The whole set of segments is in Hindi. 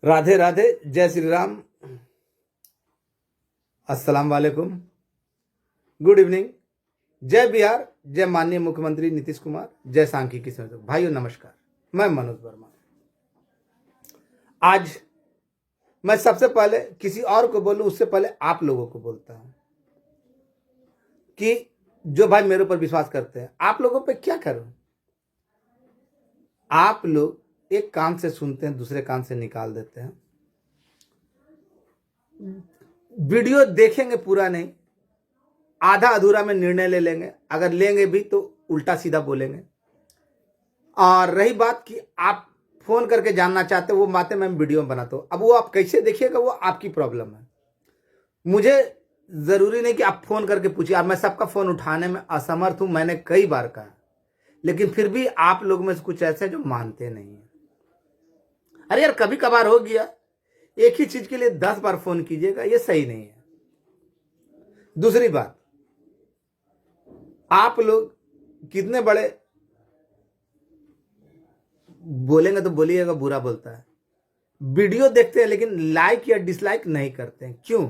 राधे राधे, जय श्री राम, अस्सलाम वालेकुम, गुड इवनिंग, जय बिहार, जय माननीय मुख्यमंत्री नीतीश कुमार, जय सांख्यिकी संयोजक। भाइयों नमस्कार, मैं मनोज वर्मा। आज मैं सबसे पहले किसी और को बोलूं उससे पहले आप लोगों को बोलता हूं कि जो भाई मेरे ऊपर विश्वास करते हैं, आप लोगों पे क्या करूं। आप लोग एक कान से सुनते हैं, दूसरे कान से निकाल देते हैं। वीडियो देखेंगे पूरा नहीं, आधा अधूरा में निर्णय ले लेंगे, अगर लेंगे भी तो उल्टा सीधा बोलेंगे। और रही बात कि आप फोन करके जानना चाहते हो, वो बातें मैं वीडियो में बनाता हूं। अब वो आप कैसे देखिएगा, वो आपकी प्रॉब्लम है। मुझे जरूरी नहीं कि आप फोन करके पूछिए, और मैं सबका फोन उठाने में असमर्थ हूं, मैंने कई बार कहा, लेकिन फिर भी आप लोग में से कुछ ऐसे जो मानते नहीं है। अरे यार, कभी कभार हो गया, एक ही चीज के लिए 10 बार फोन कीजिएगा, ये सही नहीं है। दूसरी बात, आप लोग कितने बड़े बोलेंगे तो बोलिएगा, बुरा बोलता है। वीडियो देखते हैं लेकिन लाइक या डिसलाइक नहीं करते हैं, क्यों?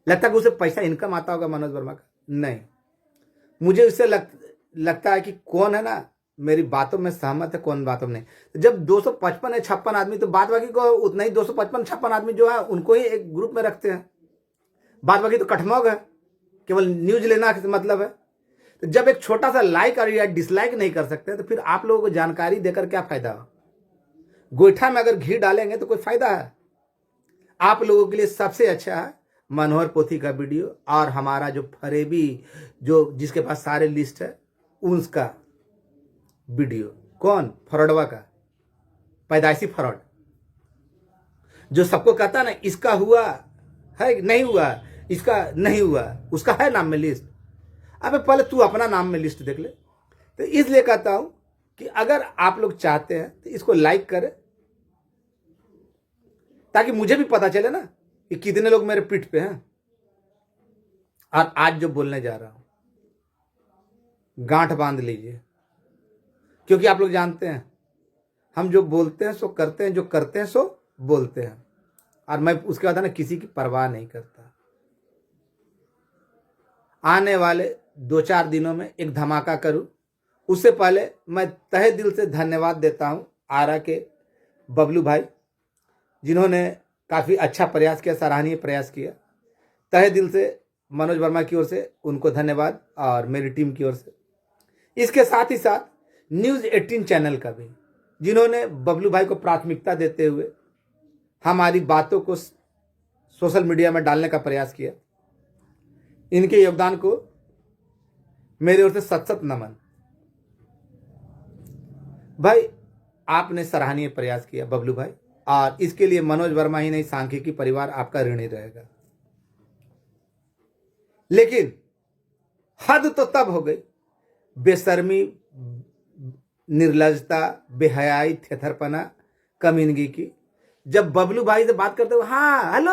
लगता है कि उसे पैसा इनकम आता होगा मनोज वर्मा का? नहीं, मुझे इससे लगता है कि कौन है ना मेरी बातों में सहमत है, कौन बातों में नहीं। तो जब 255 या 56 आदमी, तो बाद बाकी को उतना ही 255-56 आदमी जो है उनको ही एक ग्रुप में रखते हैं, बाद बाकी तो कठमोग है, केवल न्यूज लेना मतलब है। तो जब एक छोटा सा लाइक और या डिसलाइक नहीं कर सकते तो फिर आप लोगों को जानकारी देकर क्या फायदा हो? गोईठा में अगर घी डालेंगे तो कोई फायदा है? आप लोगों के लिए सबसे अच्छा है मनोहर पोथी का वीडियो, और हमारा जो फरेबी, जो जिसके पास सारे लिस्ट है, उसका वीडियो। कौन? फरौडवा का, पैदाइशी फरौड, जो सबको कहता है ना इसका हुआ है, नहीं हुआ, इसका नहीं हुआ, उसका है नाम में लिस्ट। अबे पहले तू अपना नाम में लिस्ट देख ले। तो इसलिए कहता हूं कि अगर आप लोग चाहते हैं तो इसको लाइक करें, ताकि मुझे भी पता चले ना कि कितने लोग मेरे पीठ पे हैं। और आज जो बोलने जा रहा हूं, गांठ बांध लीजिए, क्योंकि आप लोग जानते हैं हम जो बोलते हैं सो करते हैं, जो करते हैं सो बोलते हैं। और मैं उसके बाद ना किसी की परवाह नहीं करता। आने वाले 2-4 दिनों में एक धमाका करूं, उससे पहले मैं तहे दिल से धन्यवाद देता हूं आरा के बबलू भाई, जिन्होंने काफ़ी अच्छा प्रयास किया, सराहनीय प्रयास किया। तहे दिल से मनोज वर्मा की ओर से उनको धन्यवाद, और मेरी टीम की ओर से। इसके साथ ही साथ न्यूज़ 18 चैनल का भी, जिन्होंने बबलू भाई को प्राथमिकता देते हुए हमारी बातों को सोशल मीडिया में डालने का प्रयास किया। इनके योगदान को मेरी ओर से सत नमन। भाई आपने सराहनीय प्रयास किया बबलू भाई, और इसके लिए मनोज वर्मा ही नहीं, सांख्यिकी परिवार आपका ऋणी रहेगा। लेकिन हद तो तब हो गई, बेशर्मी, निर्लजता, बेहयाई, थेथरपना, कमीनगी की, जब बबलू भाई से बात करते हो, हाँ हेलो,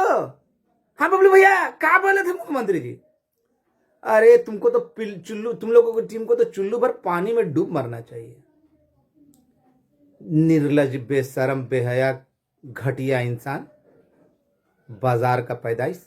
हाँ बबलू भैया क्या बोले थे मुख्यमंत्री जी? अरे तुमको तो चुल्लू, तुम लोगों की टीम को तो चुल्लू भर पानी में डूब मरना चाहिए। निर्लज, बेशरम, बेहया, घटिया इंसान, बाजार का पैदाइश।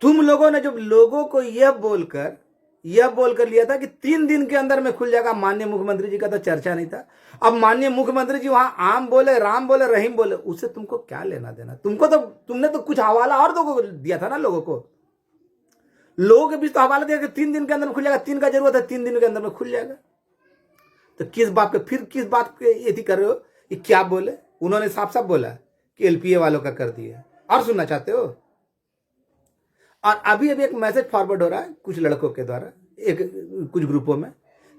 तुम लोगों ने जब लोगों को यह बोलकर लिया था कि 3 दिन के अंदर में खुल जाएगा, माननीय मुख्यमंत्री जी का तो चर्चा नहीं था। अब माननीय मुख्यमंत्री जी वहां आम बोले, राम बोले, रहीम बोले, उससे तुमको क्या लेना देना? तुमने तो कुछ हवाला और दिया था ना लोगों को। लोगों के बीच तो हवाला दिया कि 3 दिन के अंदर में खुल जाएगा, 3 का जरूरत है, 3 दिन के अंदर में खुल जाएगा। तो किस बात के ये कर रहे हो कि क्या बोले? उन्होंने साफ साफ बोला कि एलपीए वालों का कर दिया। और सुनना चाहते हो? और अभी एक मैसेज फॉरवर्ड हो रहा है कुछ लड़कों के द्वारा, कुछ ग्रुपों में,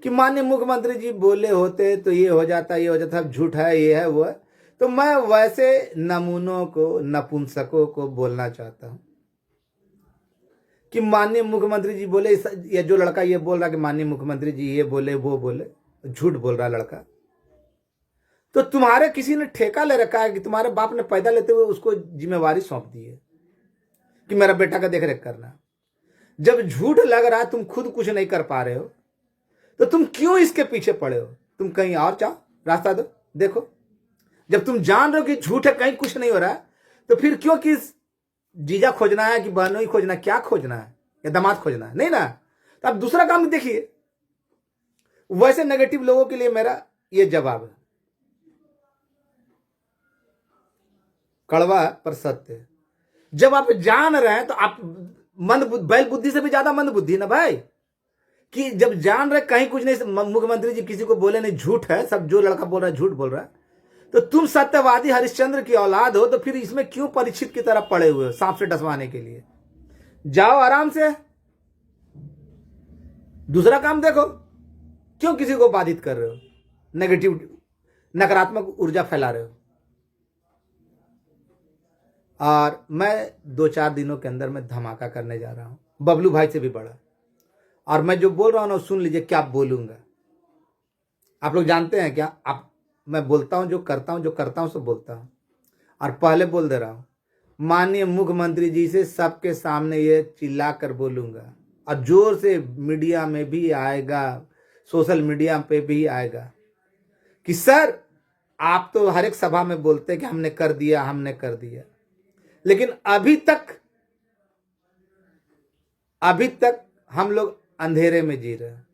कि माननीय मुख्यमंत्री जी बोले होते तो ये हो जाता, ये हो जाता, झूठ है, ये है, वो है। तो मैं वैसे नमूनों को, नपुंसकों को बोलना चाहता हूं कि माननीय मुख्यमंत्री जी बोले, ये जो लड़का ये बोल रहा कि माननीय मुख्यमंत्री जी ये बोले, वो बोले, झूठ बोल रहा लड़का। तो तुम्हारे किसी ने ठेका ले रखा है कि तुम्हारे बाप ने पैदा लेते हुए उसको जिम्मेवारी सौंप दी है कि मेरा बेटा का देख रेख करना। जब झूठ लग रहा है, तुम खुद कुछ नहीं कर पा रहे हो, तो तुम क्यों इसके पीछे पड़े हो? तुम कहीं और चाहो, रास्ता दो, देखो। जब तुम जान रहे हो कि झूठ है, कहीं कुछ नहीं हो रहा, तो फिर क्यों किस जीजा खोजना है कि बहनोई खोजना, क्या खोजना है, या दामाद खोजना है? नहीं ना। तो अब दूसरा काम देखिए। वैसे नेगेटिव लोगों के लिए मेरा ये जवाब है, कड़वा पर सत्य है। जब आप जान रहे हैं तो आप बैल बुद्धि से भी ज्यादा मंद बुद्धि ना भाई, कि जब जान रहे कहीं कुछ नहीं, मुख्यमंत्री जी किसी को बोले नहीं, झूठ है सब, जो लड़का बोल रहा है झूठ बोल रहा है, तो तुम सत्यवादी हरिश्चंद्र की औलाद हो, तो फिर इसमें क्यों परीक्षित की तरह पड़े हुए हो सांप से डसवाने के लिए? जाओ आराम से, दूसरा काम देखो। क्यों किसी को बाधित कर रहे हो, नेगेटिव नकारात्मक ऊर्जा फैला रहे हो? और मैं 2-4 दिनों के अंदर मैं धमाका करने जा रहा हूं, बबलू भाई से भी बड़ा। और मैं जो बोल रहा हूं ना, सुन लीजिए क्या बोलूंगा। आप लोग जानते हैं क्या, आप, मैं बोलता हूं जो करता हूं सब बोलता हूं। और पहले बोल दे रहा हूं, माननीय मुख्यमंत्री जी से सबके सामने ये चिल्ला कर बोलूंगा, और जोर से मीडिया में भी आएगा, सोशल मीडिया पे भी आएगा, कि सर आप तो हर एक सभा में बोलते कि हमने कर दिया, हमने कर दिया, लेकिन अभी तक हम लोग अंधेरे में जी रहे हैं।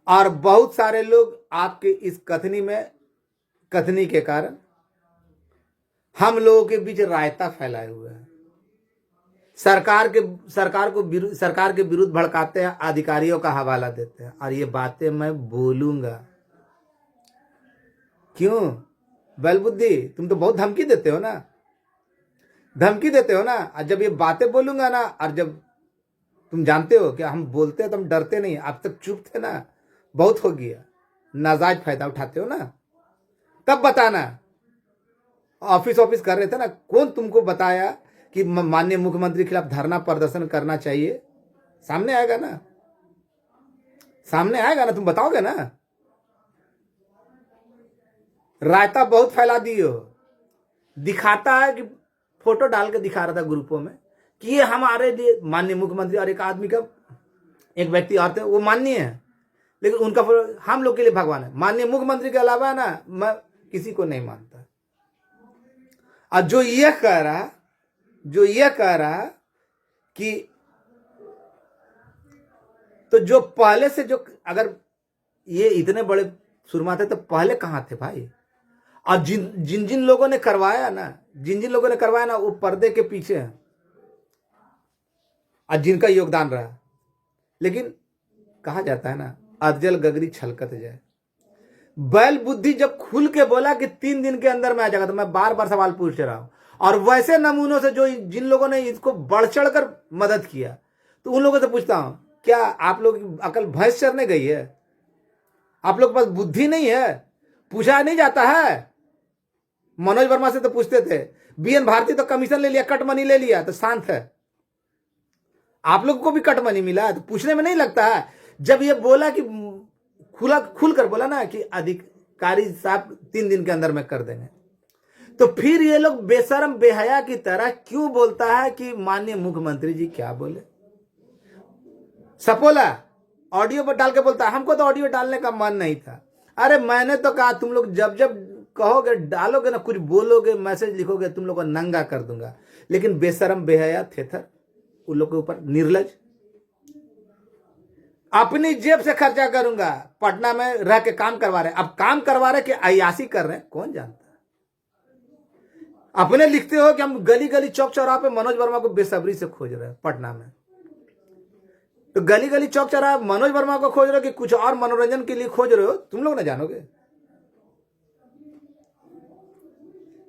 और बहुत सारे लोग आपके इस कथनी के कारण हम लोगों के बीच रायता फैलाए हुए हैं। सरकार के विरुद्ध भड़काते हैं, अधिकारियों का हवाला देते हैं। और ये बातें मैं बोलूंगा। क्यों बैलबुद्धि, तुम तो बहुत धमकी देते हो ना, और जब ये बातें बोलूंगा ना, और जब तुम जानते हो कि हम बोलते हैं तो हम डरते नहीं, अब तक चुप थे ना, बहुत हो गया, नाजायज फायदा उठाते हो ना, तब बताना। ऑफिस कर रहे थे ना, कौन तुमको बताया कि माननीय मुख्यमंत्री के खिलाफ धरना प्रदर्शन करना चाहिए? सामने आएगा ना, तुम बताओगे ना। रायता बहुत फैला दिए हो, दिखाता है कि फोटो डाल के दिखा रहा था ग्रुपों में कि ये हमारे लिए माननीय मुख्यमंत्री, और एक आदमी का, एक व्यक्ति और थे, वो माननीय है, लेकिन उनका हम लोग के लिए भगवान है। माननीय मुख्यमंत्री के अलावा ना मैं किसी को नहीं मानता। और जो ये कह रहा कि, तो जो पहले से, जो अगर ये इतने बड़े सुरमा थे तो पहले कहां थे भाई? और जिन लोगों ने करवाया ना, वो पर्दे के पीछे हैं, और जिनका योगदान रहा। लेकिन कहा जाता है ना, अधजल गगरी छलकत जाए। बैल बुद्धि जब खुल के बोला कि 3 दिन के अंदर में आ जाएगा, तो मैं बार बार सवाल पूछ रहा हूं। और वैसे नमूनों से जिन लोगों ने इसको बढ़ चढ़ कर मदद किया, तो उन लोगों से पूछता हूं, क्या आप लोग की अकल भैंस चरने गई है? आप लोग के पास बुद्धि नहीं है? पूछा नहीं जाता है? मनोज वर्मा से तो पूछते थे, बीएन भारती तो कमीशन ले लिया, कट मनी ले लिया, तो शांत है। आप लोग को भी कट मनी मिला, तो पूछने में नहीं लगता है? जब ये बोला कि खुल कर बोला ना कि अधिकारी साहब 3 दिन के अंदर में कर देंगे, तो फिर ये लोग बेशरम बेहया की तरह क्यों बोलता है कि माननीय मुख्यमंत्री जी क्या बोले? सपोला ऑडियो पर डाल के बोलता है, हमको तो ऑडियो डालने का मन नहीं था। अरे मैंने तो कहा, तुम लोग जब कहोगे, डालोगे ना, कुछ बोलोगे, मैसेज लिखोगे, तुम लोग को नंगा कर दूंगा। लेकिन बेशरम बेहया थेथर, उन लोग के ऊपर निर्लज, अपनी जेब से खर्चा करूंगा, पटना में रह के काम करवा रहे। अब काम करवा रहे कि अयासी कर रहे हैं, कौन जानता है? अपने लिखते हो कि हम गली गली चौक चौराहे पे मनोज वर्मा को बेसब्री से खोज रहे हैं पटना में। तो गली गली चौक चौराहे मनोज वर्मा को खोज रहे हो कि कुछ और मनोरंजन के लिए खोज रहे हो, तुम लोग ना जानोगे।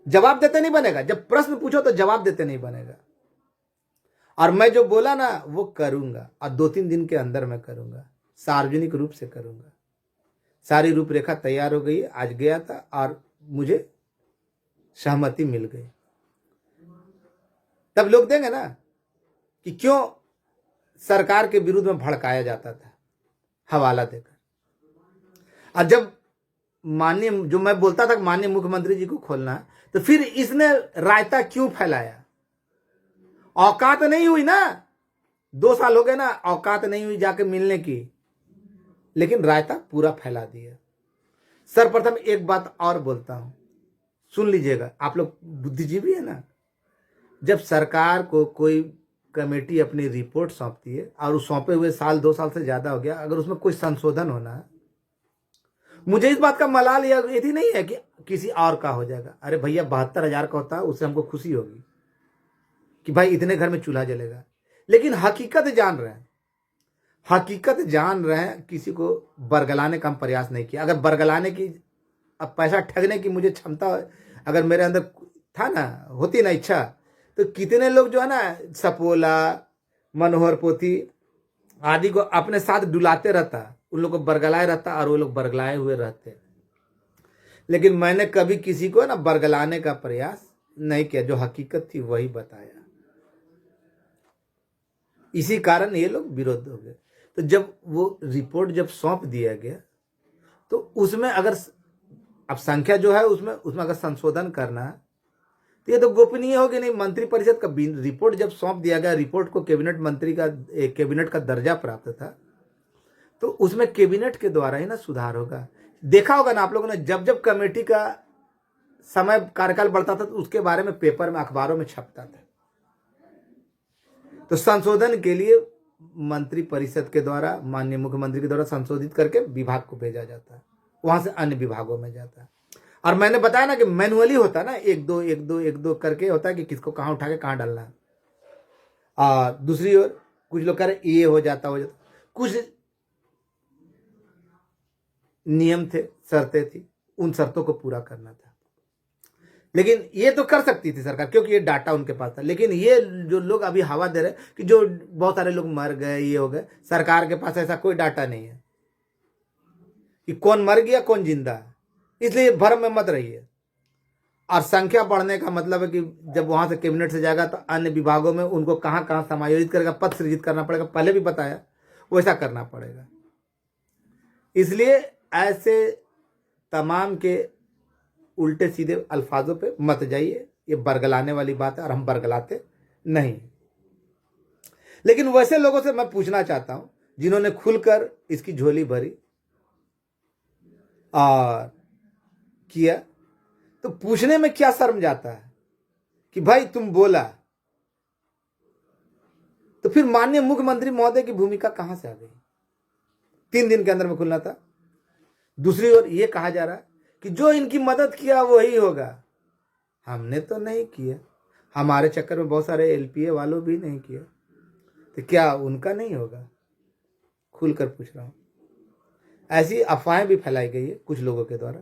जवाब देते नहीं बनेगा, जब प्रश्न पूछो तो जवाब देते नहीं बनेगा। और मैं जो बोला ना वो करूंगा, और 2-3 दिन के अंदर मैं करूंगा, सार्वजनिक रूप से करूंगा। सारी रूपरेखा तैयार हो गई, आज गया था और मुझे सहमति मिल गई। तब लोग देंगे ना कि क्यों सरकार के विरुद्ध में भड़काया जाता था हवाला देकर। और जब माननीय, जो मैं बोलता था माननीय मुख्यमंत्री जी को खोलना है, तो फिर इसने रायता क्यों फैलाया? औकात नहीं हुई ना, 2 साल हो गए ना, औकात नहीं हुई जाके मिलने की, लेकिन रायता पूरा फैला दिया। सर्वप्रथम एक बात और बोलता हूं, सुन लीजिएगा, आप लोग बुद्धिजीवी है ना। जब सरकार को कोई कमेटी अपनी रिपोर्ट सौंपती है और उस सौंपे हुए साल 2 साल से ज्यादा हो गया, अगर उसमें कोई संशोधन होना है, मुझे इस बात का मलाल ये थी नहीं है कि किसी और का हो जाएगा। अरे भैया 72,000 का होता है, उससे हमको खुशी होगी कि भाई इतने घर में चूल्हा जलेगा। लेकिन हकीकत जान रहे हैं, हकीकत जान रहे हैं, किसी को बरगलाने का हम प्रयास नहीं किया। अगर बरगलाने की, अब पैसा ठगने की मुझे क्षमता अगर मेरे अंदर था ना, होती ना इच्छा, तो कितने लोग जो है ना सपोला, मनोहर पोथी आदि को अपने साथ डुलाते रहता, उन लोग को बरगलाए रहता और वो लोग बरगलाए हुए रहते। लेकिन मैंने कभी किसी को ना बरगलाने का प्रयास नहीं किया, जो हकीकत थी वही बताया। इसी कारण ये लोग विरोध हो गए। तो जब वो रिपोर्ट जब सौंप दिया गया, तो उसमें अगर अब संख्या जो है उसमें अगर संशोधन करना है तो ये तो गोपनीय हो गया नहीं। मंत्रिपरिषद का रिपोर्ट जब सौंप दिया गया, रिपोर्ट को कैबिनेट का दर्जा प्राप्त था, तो उसमें कैबिनेट के द्वारा ही ना सुधार होगा। देखा होगा ना आप लोगों ने, जब जब कमेटी का समय कार्यकाल बढ़ता था तो उसके बारे में पेपर में, अखबारों में छपता था। तो संशोधन के लिए मंत्रिपरिषद के द्वारा, माननीय मुख्यमंत्री के द्वारा संशोधित करके विभाग को भेजा जाता है, वहां से अन्य विभागों में जाता है। और मैंने बताया ना कि मैनुअली होता है ना, 1 2 करके होता है कि किसको कहाँ उठा के कहाँ डालना है। और दूसरी ओर कुछ लोग कह रहे ये हो जाता, कुछ नियम थे, शर्तें थी, उन शर्तों को पूरा करना था। लेकिन ये तो कर सकती थी सरकार, क्योंकि ये डाटा उनके पास था। लेकिन ये जो लोग अभी हवा दे रहे कि जो बहुत सारे लोग मर गए, ये हो गए, सरकार के पास ऐसा कोई डाटा नहीं है कि कौन मर गया कौन जिंदा है, इसलिए भ्रम में मत रहिए। और संख्या बढ़ने का मतलब है कि जब वहां से कैबिनेट से जाएगा तो अन्य विभागों में उनको कहां कहां समायोजित करेगा, पद सृजित करना पड़ेगा, पहले भी बताया, वैसा करना पड़ेगा। इसलिए ऐसे तमाम के उल्टे सीधे अल्फाजों पे मत जाइए, ये बरगलाने वाली बात है और हम बरगलाते नहीं। लेकिन वैसे लोगों से मैं पूछना चाहता हूं जिन्होंने खुलकर इसकी झोली भरी और किया, तो पूछने में क्या शर्म जाता है कि भाई तुम बोला, तो फिर माननीय मुख्यमंत्री महोदय की भूमिका कहां से आ गई? 3 दिन के अंदर में खुलना था। दूसरी ओर यह कहा जा रहा है कि जो इनकी मदद किया वही होगा। हमने तो नहीं किया, हमारे चक्कर में बहुत सारे एलपीए वालों भी नहीं किया, तो क्या उनका नहीं होगा? खुलकर पूछ रहा हूं। ऐसी अफवाहें भी फैलाई गई है कुछ लोगों के द्वारा,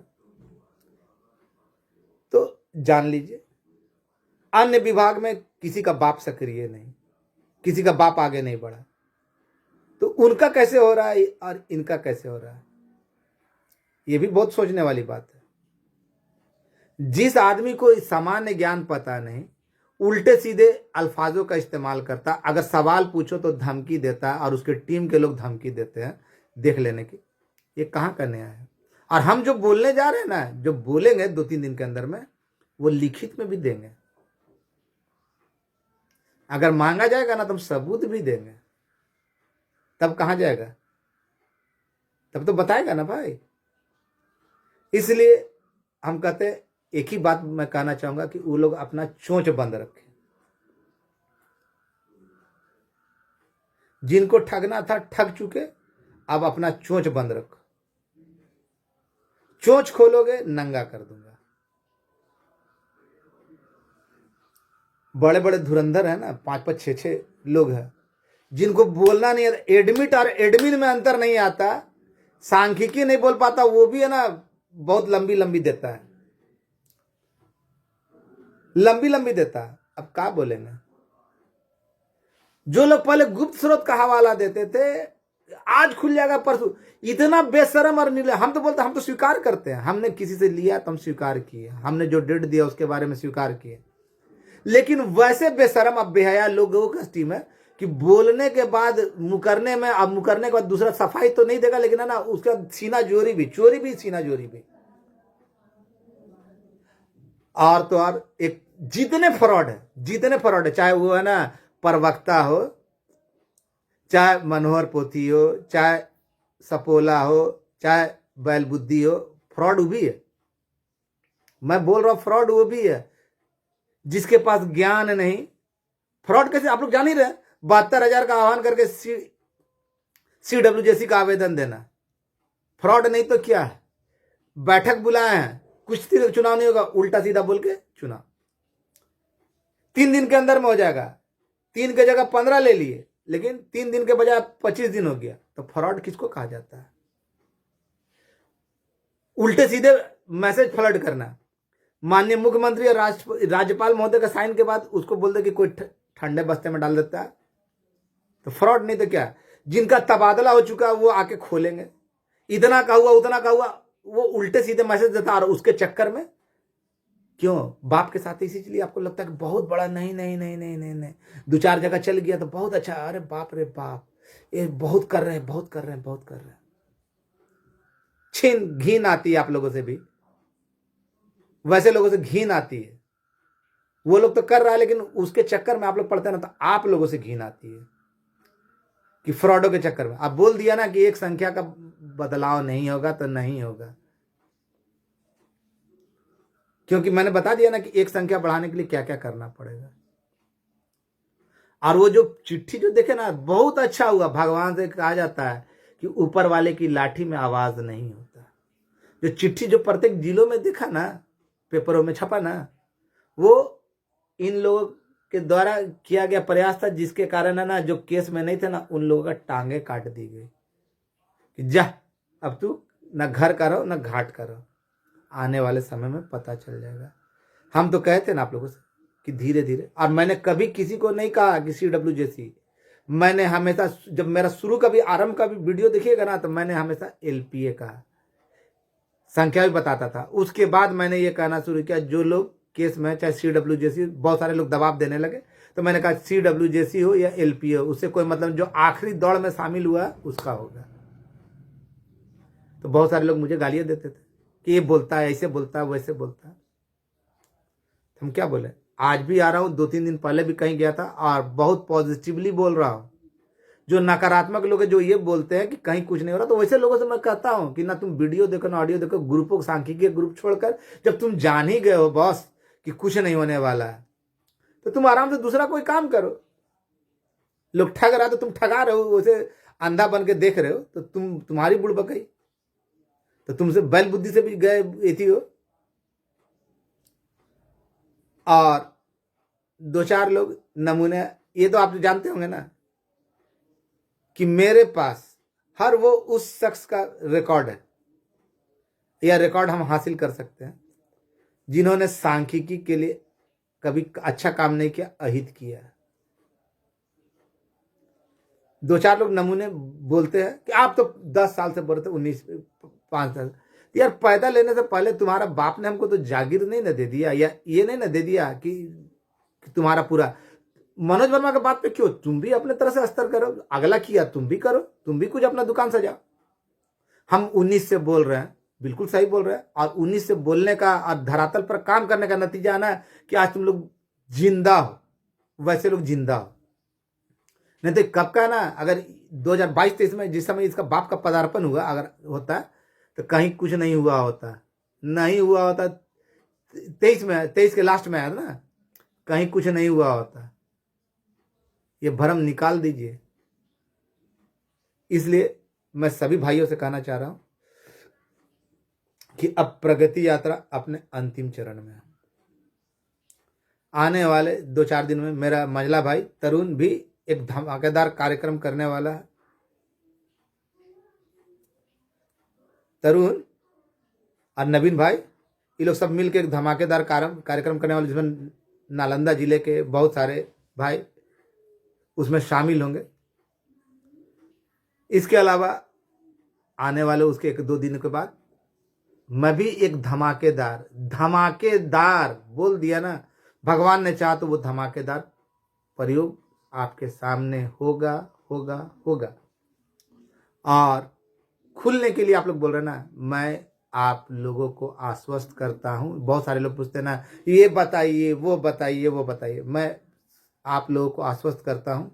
तो जान लीजिए अन्य विभाग में किसी का बाप सक्रिय नहीं, किसी का बाप आगे नहीं बढ़ा, तो उनका कैसे हो रहा है और इनका कैसे हो रहा है, ये भी बहुत सोचने वाली बात है। जिस आदमी को सामान्य ज्ञान पता नहीं, उल्टे सीधे अल्फाजों का इस्तेमाल करता, अगर सवाल पूछो तो धमकी देता और उसके टीम के लोग धमकी देते हैं देख लेने की, ये कहाँ का नया है? और हम जो बोलने जा रहे हैं ना, जो बोलेंगे 2-3 दिन के अंदर में, वो लिखित में भी देंगे। अगर मांगा जाएगा ना तो हम सबूत भी देंगे। तब कहां जाएगा? तब तो बताएगा ना भाई। इसलिए हम कहते हैं, एक ही बात मैं कहना चाहूंगा कि वो लोग अपना चोंच बंद रखें। जिनको ठगना था ठग चुके, अब अपना चोंच बंद रखो। चोंच खोलोगे नंगा कर दूंगा। बड़े बड़े धुरंधर है ना, 5-5 6-6 लोग हैं जिनको बोलना नहीं आता। एडमिट और एडमिन में अंतर नहीं आता, सांख्यिकी नहीं बोल पाता, वो भी है ना बहुत लंबी लंबी देता है, लंबी लंबी देता है। अब क्या बोलेंगे? जो लोग पहले गुप्त स्रोत का हवाला देते थे, आज खुल जाएगा परसों, इतना बेशरम और नीले। हम तो बोलते, हम तो स्वीकार करते हैं, हमने किसी से लिया तो हम स्वीकार किए, हमने जो डेट दिया उसके बारे में स्वीकार किए। लेकिन वैसे बेशरम अब बेहया लोगों का टीम है कि बोलने के बाद मुकरने में, अब मुकरने के बाद दूसरा सफाई तो नहीं देगा, लेकिन है ना उसका सीना चोरी भी सीना चोरी भी। और तो और एक जितने फ्रॉड है, चाहे वो है ना प्रवक्ता हो, चाहे मनोहर पोथी हो, चाहे सपोला हो, चाहे बैल बुद्धि हो, फ्रॉड भी है। मैं बोल रहा हूं फ्रॉड वो भी है जिसके पास ज्ञान नहीं। फ्रॉड कैसे आप लोग जान ही रहे, 72,000 का आह्वान करके CWJC का आवेदन देना फ्रॉड नहीं तो क्या है। बैठक बुलाए हैं, कुछ चुनाव नहीं होगा, उल्टा सीधा बोल के चुनाव 3 दिन के अंदर में हो जाएगा। 3 की जगह 15 ले लिए, लेकिन 3 दिन के बजाय 25 दिन हो गया। तो फ्रॉड किसको कहा जाता है? उल्टे सीधे मैसेज फ्लड करना। माननीय मुख्यमंत्री और राज्यपाल महोदय का साइन के बाद उसको बोल दे कि कोई ठंडे बस्ते में डाल देता है, तो फ्रॉड नहीं तो क्या। जिनका तबादला हो चुका है वो आके खोलेंगे, इतना का हुआ उतना का हुआ, वो उल्टे सीधे मैसेज देता। और उसके चक्कर में क्यों बाप के साथ इसीलिए आपको लगता है कि बहुत बड़ा, नहीं नहीं नहीं नहीं नहीं नहीं, 2-4 जगह चल गया तो बहुत अच्छा, अरे बाप रे बाप, ये बहुत कर रहे हैं, बहुत कर रहे हैं, बहुत कर रहे हैं। छीन घिन आती है आप लोगों से भी, वैसे लोगों से घिन आती है। वो लोग तो कर रहा है, लेकिन उसके चक्कर में आप लोग पढ़ते हैं ना, तो आप लोगों से घिन आती है कि फ्रॉडों के चक्कर में। आप बोल दिया ना कि एक संख्या का बदलाव नहीं होगा, तो नहीं होगा, क्योंकि मैंने बता दिया ना कि एक संख्या बढ़ाने के लिए क्या क्या करना पड़ेगा। और वो जो चिट्ठी जो देखे ना, बहुत अच्छा हुआ। भगवान से कहा जाता है कि ऊपर वाले की लाठी में आवाज नहीं होता। जो चिट्ठी जो प्रत्येक जिलों में देखा ना, पेपरों में छपा ना, वो इन लोगों के द्वारा किया गया प्रयास था, जिसके कारण है ना, जो केस में नहीं थे ना, उन लोगों का टांगे काट दी गई कि जा अब तू न घर का रहो न घाट का रहो। आने वाले समय में पता चल जाएगा। हम तो कहते ना आप लोगों से कि धीरे धीरे। और मैंने कभी किसी को नहीं कहा कि CWJC, मैंने हमेशा, जब मेरा शुरू का भी आरंभ का भी वीडियो देखिएगा ना, तो मैंने हमेशा LPA कहा, संख्या भी बताता था। उसके बाद मैंने ये कहना शुरू किया, जो लोग केस में, चाहे CWJC, बहुत सारे लोग दबाव देने लगे, तो मैंने कहा CWJC हो या LPA हो, उससे कोई मतलब, जो आखिरी दौड़ में शामिल हुआ उसका होगा। तो बहुत सारे लोग मुझे गालियां देते थे कि ये बोलता है, ऐसे बोलता है, वैसे बोलता है। हम क्या बोले, आज भी आ रहा हूं, 2-3 दिन पहले भी कहीं गया था, और बहुत पॉजिटिवली बोल रहा हूं। जो नकारात्मक लोग हैं, जो ये बोलते हैं कि कहीं कुछ नहीं हो रहा, तो वैसे लोगों से मैं कहता हूं कि ना तुम वीडियो देखो ना ऑडियो देखो, ग्रुपों, सांख्यिकी ग्रुप छोड़कर, जब तुम जान ही गए हो बॉस कि कुछ नहीं होने वाला है, तो तुम आराम से दूसरा कोई काम करो। लोग ठग रहा, तो तुम ठगा रहे हो, वैसे अंधा बन के देख रहे हो, तो तुम्हारी बुड़बकई, तो तुमसे बैल बुद्धि से भी गए थी हो। और 2-4 लोग नमूने, ये तो आप जानते होंगे ना कि मेरे पास हर वो उस शख्स का रिकॉर्ड है, या रिकॉर्ड हम हासिल कर सकते हैं जिन्होंने सांख्यिकी के लिए कभी अच्छा काम नहीं किया, अहित किया। 2-4 लोग नमूने बोलते हैं कि आप तो 10 साल से बोलते, 5 साल। यार पैदा लेने से पहले तुम्हारा बाप ने हमको तो जागीर नहीं ना दे दिया, या ये नहीं ना दे दिया कि तुम्हारा पूरा। मनोज वर्मा के बात पे क्यों, तुम भी अपने तरह से अस्तर करो, अगला किया तुम भी करो, तुम भी कुछ अपना दुकान सजाओ। हम 19 से बोल रहे हैं, बिल्कुल सही बोल रहे हैं। और 19 से बोलने का और धरातल पर काम करने का नतीजा है ना कि आज तुम लोग जिंदा हो, वैसे लोग जिंदा हो। नहीं तो कब का ना, अगर 2022-23 में जिस समय इसका बाप का पदार्पण हुआ अगर होता, तो कहीं कुछ नहीं हुआ होता, नहीं हुआ होता। 23 के लास्ट में आया ना, कहीं कुछ नहीं हुआ होता। ये भ्रम निकाल दीजिए। इसलिए मैं सभी भाइयों से कहना चाह रहा हूं कि अब प्रगति यात्रा अपने अंतिम चरण में है। आने वाले 2-4 दिन में मेरा मंझला भाई तरुण भी एक धमाकेदार कार्यक्रम करने वाला है। तरुण और नवीन भाई, ये लोग सब मिलकर एक धमाकेदार कार्यक्रम करने वाले, जिसमें नालंदा जिले के बहुत सारे भाई उसमें शामिल होंगे। इसके अलावा आने वाले उसके 1-2 दिन के बाद मैं भी एक धमाकेदार बोल दिया ना, भगवान ने चाहा तो वो धमाकेदार प्रयोग आपके सामने होगा होगा होगा। और खुलने के लिए आप लोग बोल रहे ना, मैं आप लोगों को आश्वस्त करता हूं। बहुत सारे लोग पूछते ना, ये बताइए वो बताइए वो बताइए, मैं आप लोगों को आश्वस्त करता हूं,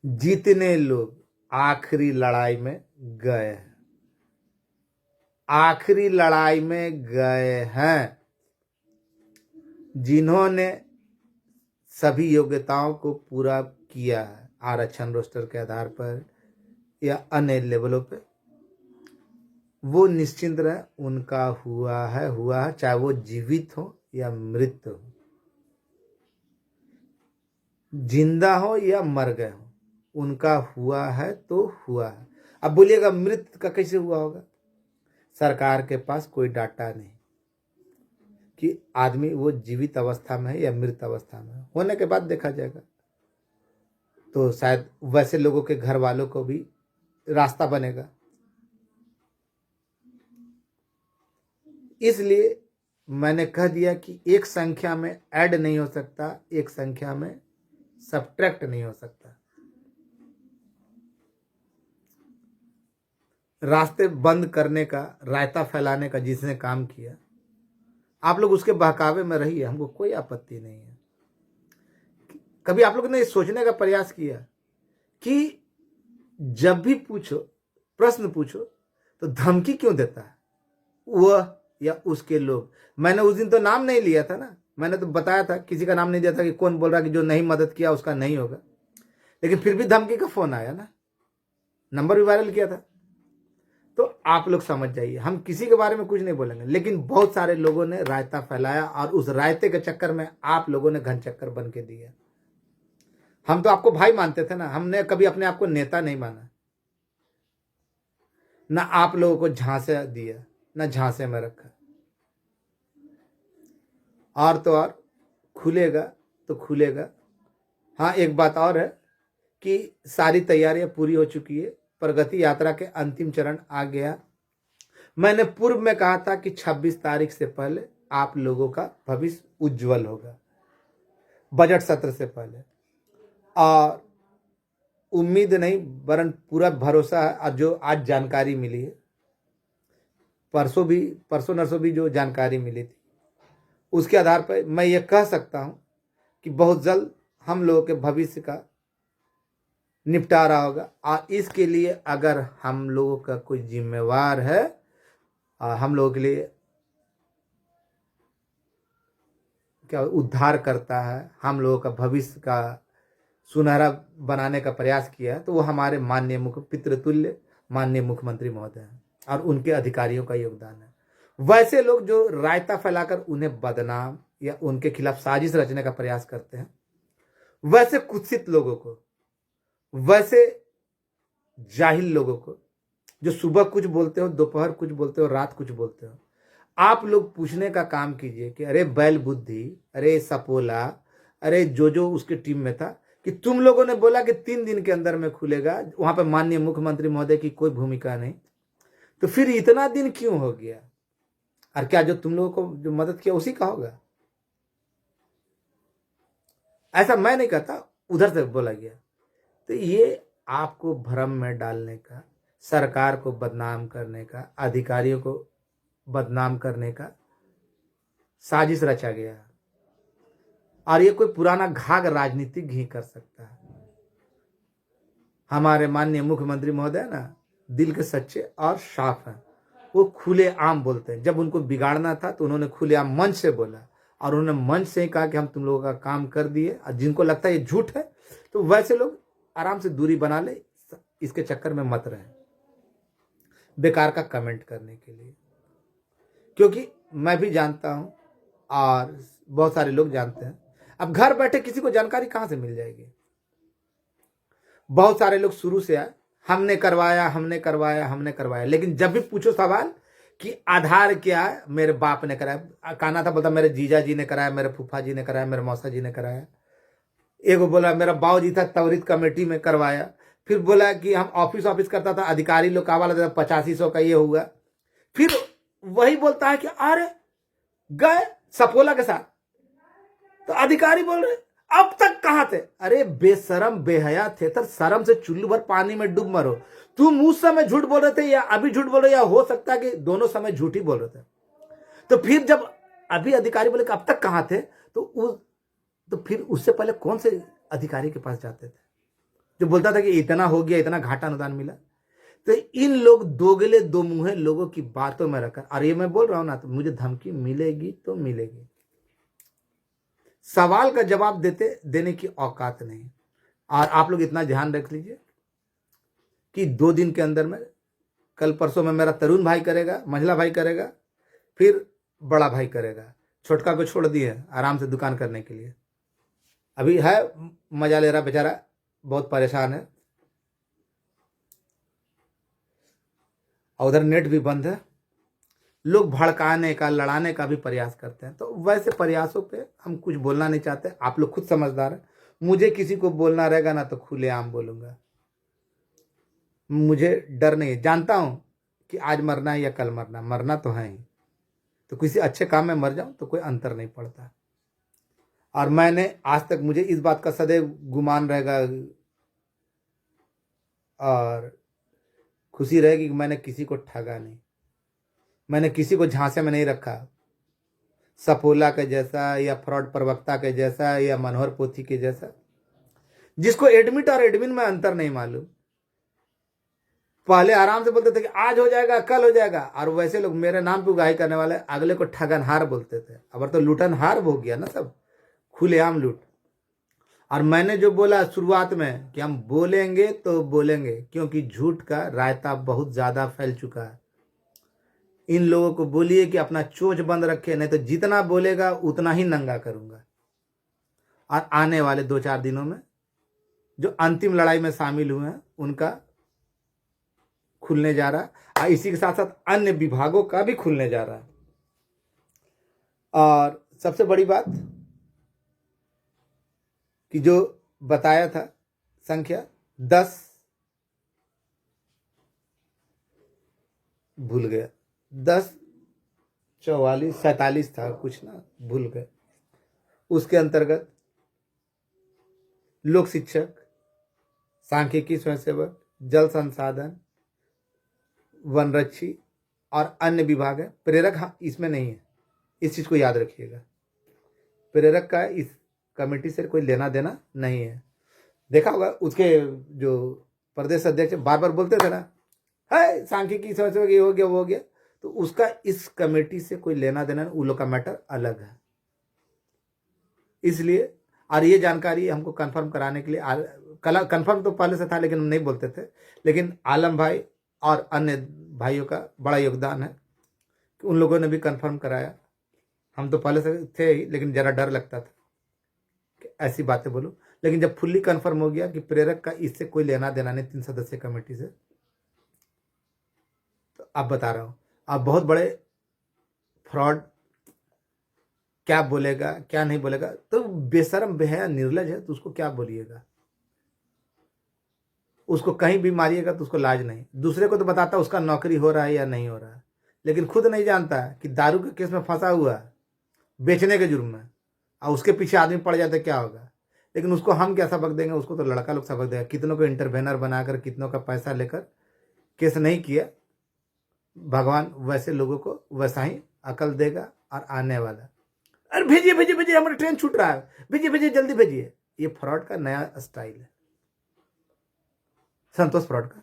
जितने लोग आखिरी लड़ाई में गए हैं, आखिरी लड़ाई में गए हैं, जिन्होंने सभी योग्यताओं को पूरा किया है आरक्षण रोस्टर के आधार पर या अन्य लेवलों पे, वो निश्चिंत रहे, उनका हुआ है, चाहे वो जीवित हो या मृत हो, जिंदा हो या मर गए हो, उनका हुआ है तो हुआ है। अब बोलिएगा मृत का कैसे हुआ होगा? सरकार के पास कोई डाटा नहीं कि आदमी वो जीवित अवस्था में है या मृत अवस्था में है। होने के बाद देखा जाएगा। तो शायद वैसे लोगों के घर वालों को भी रास्ता बनेगा। इसलिए मैंने कह दिया कि एक संख्या में ऐड नहीं हो सकता, एक संख्या में सब्ट्रैक्ट नहीं हो सकता। रास्ते बंद करने का, रायता फैलाने का जिसने काम किया, आप लोग उसके बहकावे में रहिए, हमको कोई आपत्ति नहीं है। कभी आप लोगों ने सोचने का प्रयास किया कि जब भी पूछो, प्रश्न पूछो, तो धमकी क्यों देता है वह या उसके लोग? मैंने उस दिन तो नाम नहीं लिया था ना, मैंने तो बताया था, किसी का नाम नहीं दिया था कि कौन बोल रहा कि जो नहीं मदद किया उसका नहीं होगा, लेकिन फिर भी धमकी का फोन आया ना, नंबर भी वायरल किया था। तो आप लोग समझ जाइए, हम किसी के बारे में कुछ नहीं बोलेंगे, लेकिन बहुत सारे लोगों ने रायता फैलाया और उस रायते के चक्कर में आप लोगों ने घन चक्कर बन के दिया। हम तो आपको भाई मानते थे ना, हमने कभी अपने आप को नेता नहीं माना ना। आप लोगों को झांसे दिया ना, झांसे में रखा। और तो और खुलेगा तो खुलेगा। हाँ, एक बात और है कि सारी तैयारियां पूरी हो चुकी है, प्रगति यात्रा के अंतिम चरण आ गया। मैंने पूर्व में कहा था कि 26 तारीख से पहले आप लोगों का भविष्य उज्जवल होगा, बजट सत्र से पहले। और उम्मीद नहीं वरन पूरा भरोसा है। और जो आज जानकारी मिली है, परसों नरसों भी जो जानकारी मिली थी, उसके आधार पर मैं ये कह सकता हूं कि बहुत जल्द हम लोगों के भविष्य का निपटारा होगा। और इसके लिए अगर हम लोगों का कोई जिम्मेवार है, हम लोगों के लिए क्या उद्धार करता है, हम लोगों का भविष्य का सुनहरा बनाने का प्रयास किया है, तो वो हमारे माननीय पितृतुल्य माननीय मुख्यमंत्री महोदय हैं और उनके अधिकारियों का योगदान है। वैसे लोग जो रायता फैलाकर उन्हें बदनाम या उनके खिलाफ साजिश रचने का प्रयास करते हैं, वैसे कुत्सित लोगों को, वैसे जाहिल लोगों को, जो सुबह कुछ बोलते हो, दोपहर कुछ बोलते हो, रात कुछ बोलते हो, आप लोग पूछने का काम कीजिए कि अरे बैल बुद्धि, अरे सपोला, अरे जो उसके टीम में था, कि तुम लोगों ने बोला कि 3 दिन के अंदर में खुलेगा, वहां पर माननीय मुख्यमंत्री महोदय की कोई भूमिका नहीं, तो फिर इतना दिन क्यों हो गया? और क्या जो तुम लोगों को जो मदद किया उसी का होगा? ऐसा मैं नहीं कहता, उधर से बोला गया। तो ये आपको भ्रम में डालने का, सरकार को बदनाम करने का, अधिकारियों को बदनाम करने का साजिश रचा गया है। और ये कोई पुराना घाघ राजनीतिक ही कर सकता है। हमारे माननीय मुख्यमंत्री महोदय ना दिल के सच्चे और साफ हैं। वो खुले आम बोलते हैं। जब उनको बिगाड़ना था तो उन्होंने खुले आम मंच से बोला, और उन्होंने मंच से ही कहा कि हम तुम लोगों का काम कर दिए। और जिनको लगता है ये झूठ है, तो वैसे लोग आराम से दूरी बना ले, इसके चक्कर में मत रहे बेकार का कमेंट करने के लिए। क्योंकि मैं भी जानता हूं और बहुत सारे लोग जानते हैं, अब घर बैठे किसी को जानकारी कहां से मिल जाएगी? बहुत सारे लोग शुरू से आए, हमने करवाया, लेकिन जब भी पूछो सवाल कि आधार क्या है, मेरे बाप ने कराया, कहना था, बोलता मेरे जीजा जी ने कराया, मेरे फूफा जी ने कराया, मेरे मौसा जी ने कराया। एगो बोला मेरा बाऊ जी था त्वरित कमेटी में करवाया। फिर बोला कि हम ऑफिस करता था, अधिकारी लोग का वाला था 8500 का ये हुआ। फिर वही बोलता है कि अरे गए सपोला के साथ, तो अधिकारी बोल रहे अब तक कहां थे? अरे बेशरम बेहया थे, तर शर्म से चुल्लू भर पानी में डूब मरो। तुम उस समय झूठ बोल रहे थे या अभी झूठ बोल रहे, या हो सकता है कि दोनों समय झूठ ही बोल रहे थे। तो फिर जब अभी अधिकारी बोले कि अब तक कहां थे, तो फिर उससे पहले कौन से अधिकारी के पास जाते थे जो बोलता था कि इतना हो गया, इतना घाटा अनुदान मिला? तो इन लोग दोगले दो मुंहे लोगों की बातों में रखकर, और ये मैं बोल रहा हूं ना, तो मुझे धमकी मिलेगी तो मिलेगी। सवाल का जवाब देने की औकात नहीं। और आप लोग इतना ध्यान रख लीजिए कि 2 दिन के अंदर में, कल परसों में मेरा तरुण भाई करेगा, मंझला भाई करेगा, फिर बड़ा भाई करेगा। छोटका को छोड़ दिए आराम से दुकान करने के लिए। अभी है मजा ले रहा बेचारा, बहुत परेशान है। और उधर नेट भी बंद है। लोग भड़काने का, लड़ाने का भी प्रयास करते हैं। तो वैसे प्रयासों पे हम कुछ बोलना नहीं चाहते। आप लोग खुद समझदार हैं। मुझे किसी को बोलना रहेगा ना तो खुलेआम बोलूंगा। मुझे डर नहीं है। जानता हूं कि आज मरना है या कल मरना, मरना तो है ही। तो किसी अच्छे काम में मर जाऊं तो कोई अंतर नहीं पड़ता। और मैंने आज तक, मुझे इस बात का सदैव गुमान रहेगा और खुशी रहेगी कि मैंने किसी को ठगा नहीं, मैंने किसी को झांसे में नहीं रखा। सपोला के जैसा या फ्रॉड प्रवक्ता के जैसा या मनोहर पोथी के जैसा, जिसको एडमिट और एडमिन में अंतर नहीं मालूम। पहले आराम से बोलते थे कि आज हो जाएगा, कल हो जाएगा, और वैसे लोग मेरे नाम पे उगाही करने वाले अगले को ठगनहार बोलते थे। अब तो लूटनहार हो गया ना सब, खुलेआम लूट। और मैंने जो बोला शुरुआत में कि हम बोलेंगे तो बोलेंगे, क्योंकि झूठ का रायता बहुत ज्यादा फैल चुका है। इन लोगों को बोलिए कि अपना चोंच बंद रखे, नहीं तो जितना बोलेगा उतना ही नंगा करूंगा। और आने वाले 2-4 दिनों में जो अंतिम लड़ाई में शामिल हुए हैं उनका खुलने जा रहा है, और इसी के साथ साथ अन्य विभागों का भी खुलने जा रहा है। और सबसे बड़ी बात कि जो बताया था संख्या 10 भूल गया, 10 44 47 था कुछ ना, भूल गए। उसके अंतर्गत लोक शिक्षक, सांख्यिकी स्वयंसेवक, जल संसाधन, वनरक्षी और अन्य विभाग है। प्रेरक हाँ इसमें नहीं है, इस चीज को याद रखिएगा। प्रेरक का इस कमेटी से कोई लेना देना नहीं है। देखा होगा उसके जो प्रदेश अध्यक्ष बार बार बोलते थे ना, है सांख्यिकी स्वयंसेवक ये हो गया वो हो गया, तो उसका इस कमेटी से कोई लेना देना, उन लोग का मैटर अलग है। इसलिए, और ये जानकारी हमको कंफर्म कराने के लिए, कंफर्म तो पहले से था लेकिन हम नहीं बोलते थे, लेकिन आलम भाई और अन्य भाइयों का बड़ा योगदान है कि उन लोगों ने भी कंफर्म कराया। हम तो पहले से थे ही, लेकिन जरा डर लगता था कि ऐसी बातें बोलूं। लेकिन जब फुल्ली कंफर्म हो गया कि प्रेरक का इससे कोई लेना देना नहीं 3 सदस्यीय कमेटी से, तो अब बता रहा हूं, अब बहुत बड़े फ्रॉड क्या बोलेगा क्या नहीं बोलेगा, तो बेशरम बेहया निर्लज है तो उसको क्या बोलिएगा। उसको कहीं भी मारिएगा तो उसको लाज नहीं। दूसरे को तो बताता उसका नौकरी हो रहा है या नहीं हो रहा है, लेकिन खुद नहीं जानता कि दारू के केस में फंसा हुआ है बेचने के जुर्म में, और उसके पीछे आदमी पड़ जाता क्या होगा। लेकिन उसको हम क्या सबक देंगे, उसको तो लड़का लोग सबक देगा। कितनों को इंटरवेनर बनाकर, कितनों का पैसा लेकर केस नहीं किया, भगवान वैसे लोगों को वैसा ही अकल देगा। और आने वाला, अरे भेजिए भेजिए भेजिए, हमारा ट्रेन छूट रहा है, भेजिए भेजिए जल्दी भेजिए, ये फ्रॉड का नया स्टाइल है, संतोष फ्रॉड का।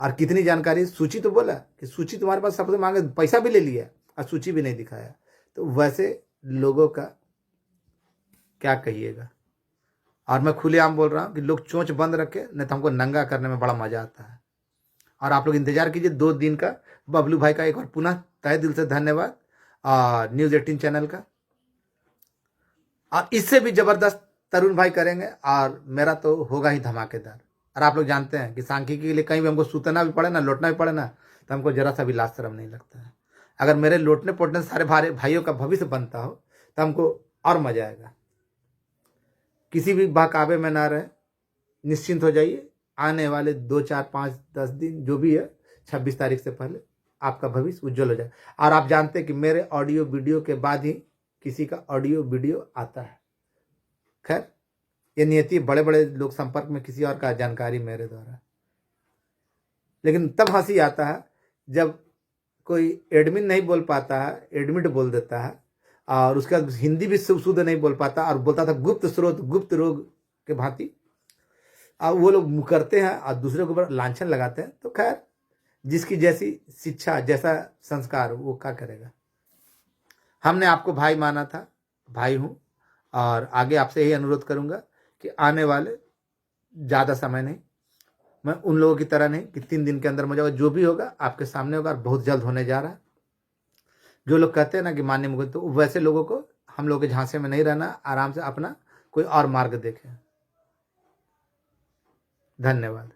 और कितनी जानकारी, सूची तो बोला कि सूची तुम्हारे पास सबसे मांगे, पैसा भी ले लिया और सूची भी नहीं दिखाया। तो वैसे लोगों का क्या कहिएगा। और मैं खुलेआम बोल रहा हूं कि लोग चोंच बंद रखे, नहीं तो हमको नंगा करने में बड़ा मजा आता है। और आप लोग इंतजार कीजिए 2 दिन का। बबलू भाई का एक बार पुनः तहे दिल से धन्यवाद, और न्यूज़ 18 चैनल का। और इससे भी जबरदस्त तरुण भाई करेंगे, और मेरा तो होगा ही धमाकेदार। और आप लोग जानते हैं कि सांख्यिकी के लिए कहीं भी हमको सूतना भी पड़े ना, लौटना भी पड़े ना, तो हमको जरा सा भी लाज शर्म नहीं लगता है। अगर मेरे लौटने पौटने से सारे भाइयों का भविष्य बनता हो तो हमको और मजा आएगा। किसी भी बहकावे में ना रहे, निश्चिंत हो जाइए। आने वाले 2, 4, 5, 10 दिन जो भी है, 26 तारीख से पहले आपका भविष्य उज्जवल हो जाए। और आप जानते हैं कि मेरे ऑडियो वीडियो के बाद ही किसी का ऑडियो वीडियो आता है। खैर, ये नियति, बड़े बड़े लोग संपर्क में किसी और का जानकारी मेरे द्वारा। लेकिन तब हंसी आता है जब कोई एडमिन नहीं बोल पाता है, एडमिट बोल देता है, और उसके बाद हिंदी भी शुद्ध नहीं बोल पाता, और बोलता था गुप्त स्रोत, गुप्त रोग के भांति। अब वो लोग मुकरते हैं और दूसरे के ऊपर लांछन लगाते हैं। तो खैर, जिसकी जैसी शिक्षा, जैसा संस्कार, वो क्या करेगा। हमने आपको भाई माना था, भाई हूँ और आगे आपसे यही अनुरोध करूँगा कि आने वाले ज़्यादा समय नहीं, मैं उन लोगों की तरह नहीं कि 3 दिन के अंदर मुझे होगा, जो भी होगा आपके सामने होगा और बहुत जल्द होने जा रहा है। जो लोग कहते हैं ना कि माननीय मुख्यमंत्री, तो वैसे लोगों को हम लोग के झांसे में नहीं रहना, आराम से अपना कोई और मार्ग देखें। धन्यवाद।